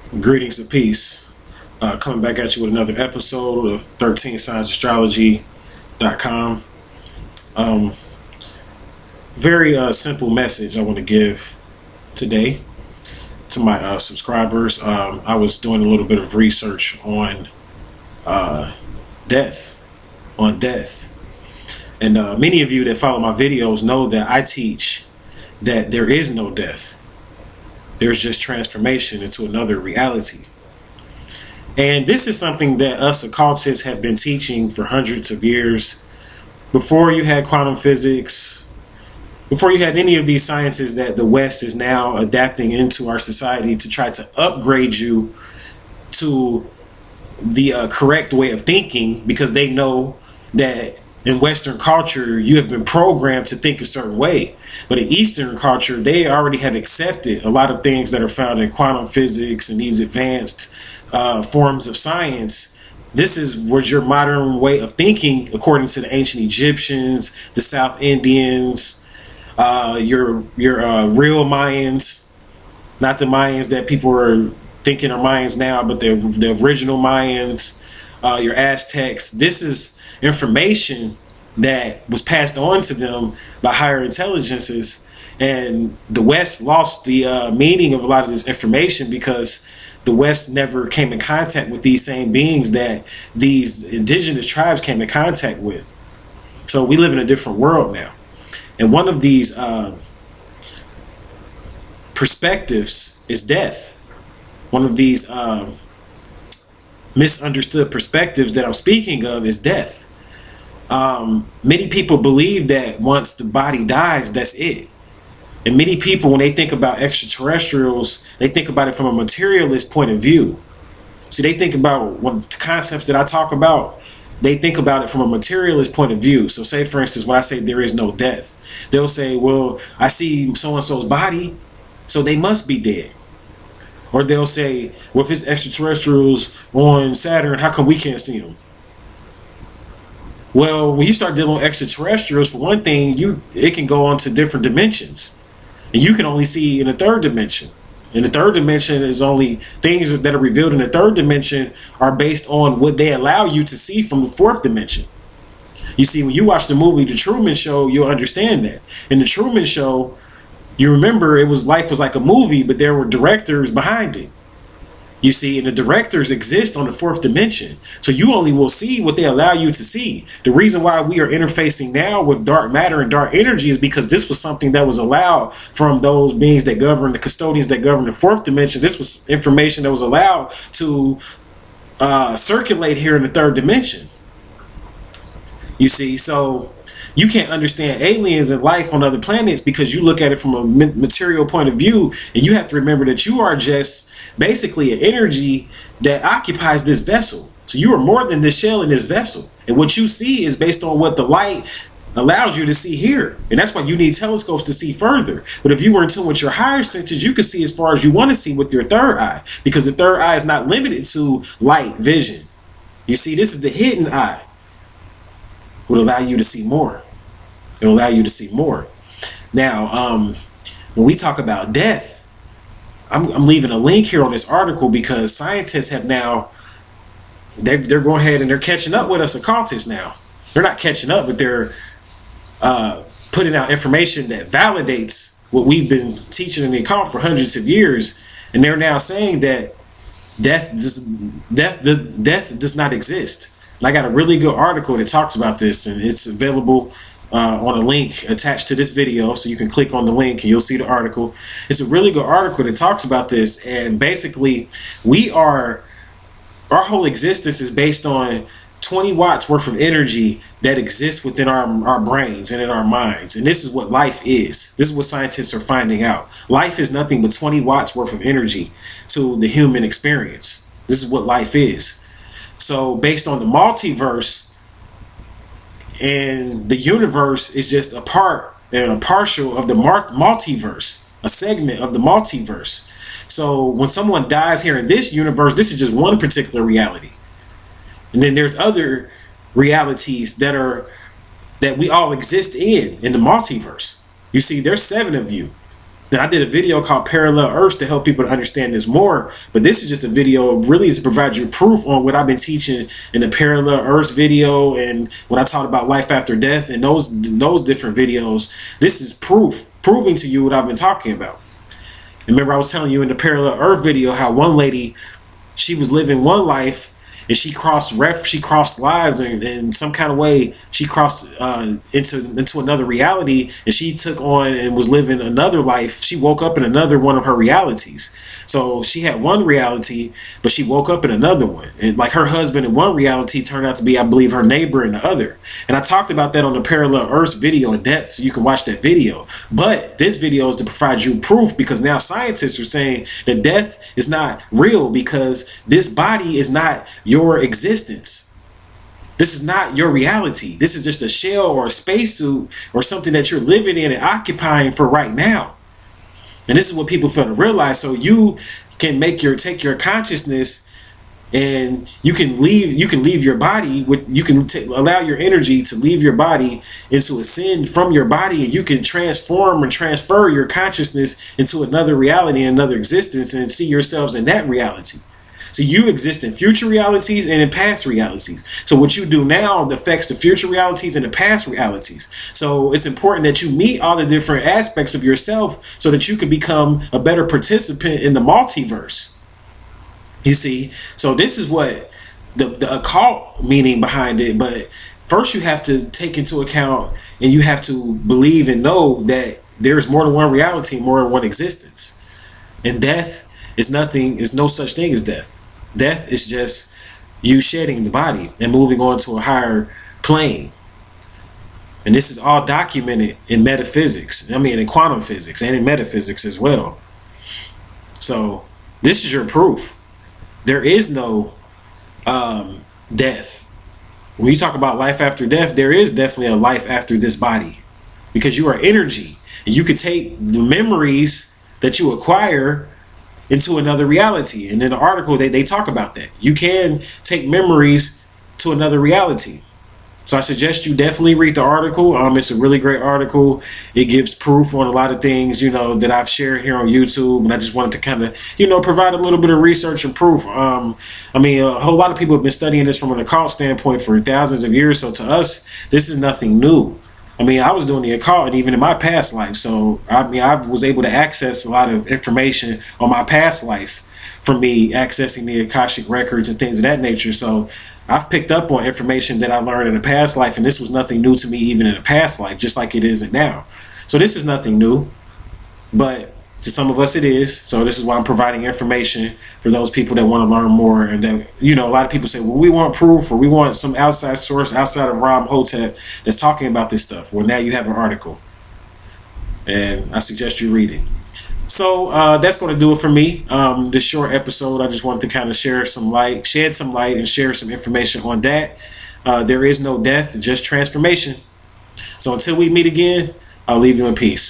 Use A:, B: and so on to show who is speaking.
A: Greetings of peace. Coming back at you with another episode of 13SignsAstrology.com. Um, very simple message I want to give today to my subscribers. I was doing a little bit of research on death, and many of you that follow my videos know that I teach that there is no death. There's just transformation into another reality. And this is something that us occultists have been teaching for hundreds of years. Before you had quantum physics, before you had any of these sciences that the West is now adapting into our society to try to upgrade you to the correct way of thinking, because they know that in Western culture, you have been programmed to think a certain way. But in Eastern culture, they already have accepted a lot of things that are found in quantum physics and these advanced forms of science. Was your modern way of thinking, according to the ancient Egyptians, the South Indians, your real Mayans, not the Mayans that people are thinking are Mayans now, but the original Mayans, your Aztecs. This is information that was passed on to them by higher intelligences, and the West lost the meaning of a lot of this information because the West never came in contact with these same beings that these indigenous tribes came in contact with. So we live in a different world now, and one of these perspectives is death. One of these misunderstood perspectives that I'm speaking of is death. Many people believe that once the body dies, that's it. And many people, when they think about extraterrestrials, they think about it from a materialist point of view. See, they think about the concepts that I talk about, they think about it from a materialist point of view. So say, for instance, when I say there is no death, they'll say, well, I see so-and-so's body, so they must be dead. Or they'll say, well, if it's extraterrestrials on Saturn, how come we can't see them? Well, when you start dealing with extraterrestrials, for one thing, it can go on to different dimensions. And you can only see in the third dimension. And the third dimension is only things that are revealed in the third dimension are based on what they allow you to see from the fourth dimension. You see, when you watch the movie The Truman Show, you'll understand that. In The Truman Show, you remember life was like a movie, but there were directors behind it. You see, and the directors exist on the fourth dimension. So you only will see what they allow you to see. The reason why we are interfacing now with dark matter and dark energy is because this was something that was allowed from those beings that govern, the custodians that govern the fourth dimension. This was information that was allowed to circulate here in the third dimension. You see, so you can't understand aliens and life on other planets because you look at it from a material point of view, and you have to remember that you are just basically an energy that occupies this vessel. So you are more than this shell in this vessel, and what you see is based on what the light allows you to see here, and that's why you need telescopes to see further. But if you were in tune with your higher senses, you can see as far as you want to see with your third eye, because the third eye is not limited to light vision. You see, this is the hidden eye. Would allow you to see more. It will allow you to see more. Now, when we talk about death, I'm leaving a link here on this article because scientists have now, they're going ahead and they're catching up with us occultists now. They're not catching up, but they're putting out information that validates what we've been teaching in the occult for hundreds of years. And they're now saying that death does not exist. And I got a really good article that talks about this, and it's available on a link attached to this video, so you can click on the link and you'll see the article. It's a really good article that talks about this, and basically our whole existence is based on 20 watts worth of energy that exists within our brains and in our minds. And this is what life is. This is what scientists are finding out. Life is nothing but 20 watts worth of energy to the human experience. This is what life is. So based on the multiverse, and the universe is just a part and a partial of the multiverse, a segment of the multiverse. So when someone dies here in this universe, this is just one particular reality. And then there's other realities that we all exist in the multiverse. You see, there's 7 of you. Then I did a video called Parallel Earths to help people to understand this more. But this is just a video really to provide you proof on what I've been teaching in the Parallel Earths video, and when I talked about life after death and those different videos. This is proving to you what I've been talking about. And remember, I was telling you in the Parallel Earth video how one lady, she was living one life and she crossed lives, and in some kind of way she crossed into another reality, and she took on and was living another life. She woke up in another one of her realities. So she had one reality, but she woke up in another one. And like her husband in one reality turned out to be, I believe, her neighbor in the other. And I talked about that on the Parallel Earths video in depth, so you can watch that video. But this video is to provide you proof, because now scientists are saying that death is not real, because this body is not your existence. This is not your reality. This is just a shell or a spacesuit or something that you're living in and occupying for right now. And this is what people fail to realize. So you can take your consciousness, and you can leave your body with, you can allow your energy to leave your body and to ascend from your body, and you can transform and transfer your consciousness into another reality, another existence, and see yourselves in that reality. So you exist in future realities and in past realities. So what you do now affects the future realities and the past realities. So it's important that you meet all the different aspects of yourself so that you can become a better participant in the multiverse. You see, so this is what the occult meaning behind it. But first you have to take into account, and you have to believe and know that there's more than one reality, more than one existence. And death is nothing, is no such thing as death. Death is just you shedding the body and moving on to a higher plane. And this is all documented in metaphysics. I mean, in quantum physics and in metaphysics as well. So this is your proof. There is no death. When you talk about life after death, there is definitely a life after this body, because you are energy, and you could take the memories that you acquire into another reality. And in the article, they talk about that. You can take memories to another reality. So I suggest you definitely read the article. It's a really great article. It gives proof on a lot of things, that I've shared here on YouTube. And I just wanted to kind of, provide a little bit of research and proof. A whole lot of people have been studying this from an occult standpoint for thousands of years. So to us, this is nothing new. I was doing the occult, and even in my past life. So, I was able to access a lot of information on my past life from me accessing the Akashic records and things of that nature. So I've picked up on information that I learned in a past life, and this was nothing new to me even in a past life, just like it isn't now. So this is nothing new, but to some of us it is. So this is why I'm providing information for those people that want to learn more. And that, a lot of people say, well, we want proof, or we want some outside source outside of Ra Imhotep that's talking about this stuff. Well, now you have an article, and I suggest you read it. So that's going to do it for me. This short episode, I just wanted to kind of shed some light and share some information on that. There is no death, just transformation. So until we meet again, I'll leave you in peace.